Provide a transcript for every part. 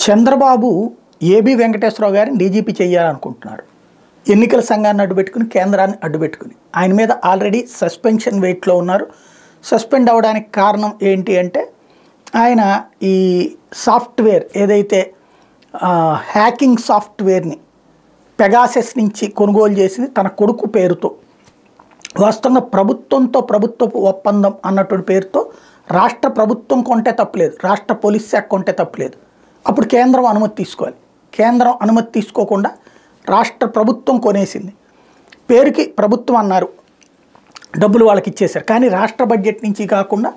Chandrababu AB Venkateswararao గారిని DGP చేయాలనుకుంటున్నారు. ఎన్నికల సంఘాన్ని అడ్డుపెట్టుకుని, కేంద్రాన్ని అడ్డుపెట్టుకుని ఆయన మీద ఆల్రెడీ సస్పెన్షన్ వెయిట్లో ఉన్నారు. సస్పెండ్ అవ్వడానికి కారణం ఏంటి అంటే ఆయన ఈ సాఫ్ట్వేర్ ఏదైతే హ్యాకింగ్ సాఫ్ట్వేర్ని పెగాసెస్ నుంచి కొనుగోలు చేసింది తన కొడుకు పేరుతో, వాస్తవంగా ప్రభుత్వపు ఒప్పందం అన్నటువంటి పేరుతో రాష్ట్ర ప్రభుత్వం కొంటే తప్పులేదు, రాష్ట్ర పోలీస్ శాఖ కొంటే తప్పులేదు. అప్పుడు కేంద్రం అనుమతి తీసుకోవాలి. కేంద్రం అనుమతి తీసుకోకుండా రాష్ట్ర ప్రభుత్వం కొనేసింది. పేరుకి ప్రభుత్వం అన్నారు, డబ్బులు వాళ్ళకి ఇచ్చేశారు. కానీ రాష్ట్ర బడ్జెట్ నుంచి కాకుండా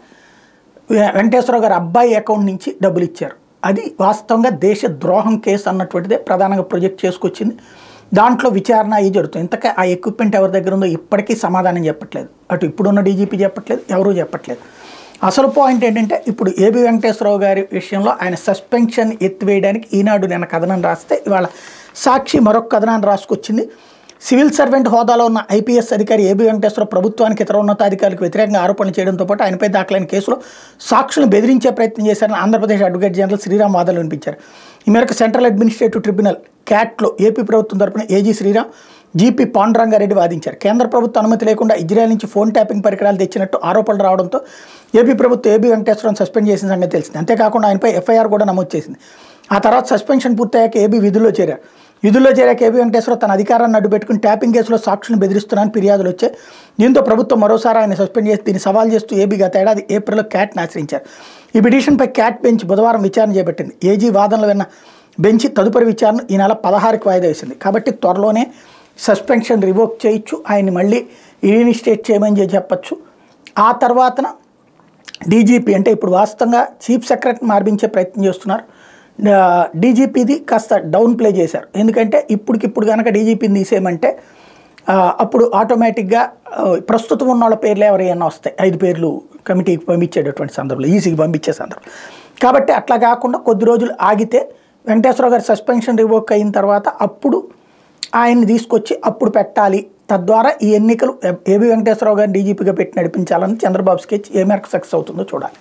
వెంకటేశ్వరరావు గారి అబ్బాయి అకౌంట్ నుంచి డబ్బులు ఇచ్చారు. అది వాస్తవంగా దేశ ద్రోహం కేసు అన్నటువంటిదే ప్రధానంగా ప్రొజెక్ట్ చేసుకొచ్చింది. దాంట్లో విచారణ అయ్యి జరుగుతుంది. ఇంతకే ఆ ఎక్విప్మెంట్ ఎవరి దగ్గర ఉందో ఇప్పటికీ సమాధానం చెప్పట్లేదు. అటు ఇప్పుడున్న డీజీపీ చెప్పట్లేదు, ఎవరూ చెప్పట్లేదు. అసలు పాయింట్ ఏంటంటే ఇప్పుడు ఏబీ వెంకటేశ్వరరావు గారి విషయంలో ఆయన సస్పెన్షన్ ఎత్తివేయడానికి ఈనాడు నిన్న కథనం రాస్తే ఇవాళ సాక్షి మరొక కథనాన్ని రాసుకొచ్చింది. సివిల్ సర్వెంట్ హోదాలో ఉన్న ఐపీఎస్ అధికారి ఏబీ వెంకటేశ్వరరావు ప్రభుత్వానికి ఇతర ఉన్నతాధికారులకు వ్యతిరేకంగా ఆరోపణలు చేయడంతో పాటు ఆయనపై దాఖలైన కేసులో సాక్షులను బెదిరించే ప్రయత్నం చేశారని ఆంధ్రప్రదేశ్ అడ్వకేట్ జనరల్ శ్రీరామ్ వాదనలు వినిపించారు. ఈ మేరకు సెంట్రల్ అడ్మినిస్ట్రేటివ్ ట్రిబ్యునల్ క్యాట్లో ఏపీ ప్రభుత్వం తరపున ఏజీ శ్రీరామ్, జీపీ పాండురంగారెడ్డి వాదించారు. కేంద్ర ప్రభుత్వ అనుమతి లేకుండా ఇజ్రాయెల్ నుంచి ఫోన్ ట్యాపింగ్ పరికరాలు తెచ్చినట్టు ఆరోపణలు రావడంతో ఏపీ ప్రభుత్వం ఏబీ వెంకటేశ్వరరావును సస్పెండ్ చేసిన సంగతి తెలిసింది. అంతేకాకుండా ఆయనపై ఎఫ్ఐఆర్ కూడా నమోదు చేసింది. ఆ తర్వాత సస్పెన్షన్ పూర్తయ్యాక ఏబీ విధుల్లో చేరారు. విధుల్లో చేరాక ఏబీ వెంకటేశ్వరరావు తన అధికారాన్ని అడ్డుపెట్టుకుని ట్యాపింగ్ కేసులో సాక్షులను బెదిరిస్తున్నారని ఫిర్యాదులు వచ్చాయి. దీంతో ప్రభుత్వం మరోసారి ఆయన సస్పెండ్ చేసి దీన్ని సవాల్ చేస్తూ ఏబీ గత ఏడాది ఏప్రిల్లో క్యాట్ని ఆశ్రయించారు. ఈ పిటిషన్పై క్యాట్ బెంచ్ బుధవారం విచారణ చేపట్టింది. ఏజీ వాదనలు విన్న బెంచ్ తదుపరి విచారణ ఈ నెల 16కి వాయిదా వేసింది. కాబట్టి త్వరలోనే సస్పెన్షన్ రివోక్ చేయొచ్చు, ఆయన్ని మళ్ళీ రీఇన్స్టేట్ చేయమని చెప్పచ్చు. ఆ తర్వాతన డీజీపీ అంటే ఇప్పుడు వాస్తవంగా చీఫ్ సెక్రటరీని మార్పించే ప్రయత్నం చేస్తున్నారు. డీజీపీది కాస్త డౌన్ ప్లే చేశారు. ఎందుకంటే ఇప్పటికిప్పుడు కనుక డీజీపీని తీసేయమంటే అప్పుడు ఆటోమేటిక్గా ప్రస్తుతం ఉన్న వాళ్ళ పేర్లు ఎవరైనా వస్తాయి. 5 పేర్లు కమిటీకి పంపించేటటువంటి సందర్భంలో, ఈసీకి పంపించే సందర్భం. కాబట్టి అట్లా కాకుండా కొద్ది రోజులు ఆగితే వెంకటేశ్వరరావు గారి సస్పెన్షన్ రివోక్ అయిన తర్వాత అప్పుడు ఆయన్ని తీసుకొచ్చి అప్పుడు పెట్టాలి. తద్వారా ఈ ఎన్నికలు ఏబీ వెంకటేశ్వరరావు గారిని డీజీపీగా పెట్టి నడిపించాలని చంద్రబాబు స్కెచ్ ఏ మేరకు సక్సెస్ అవుతుందో చూడాలి.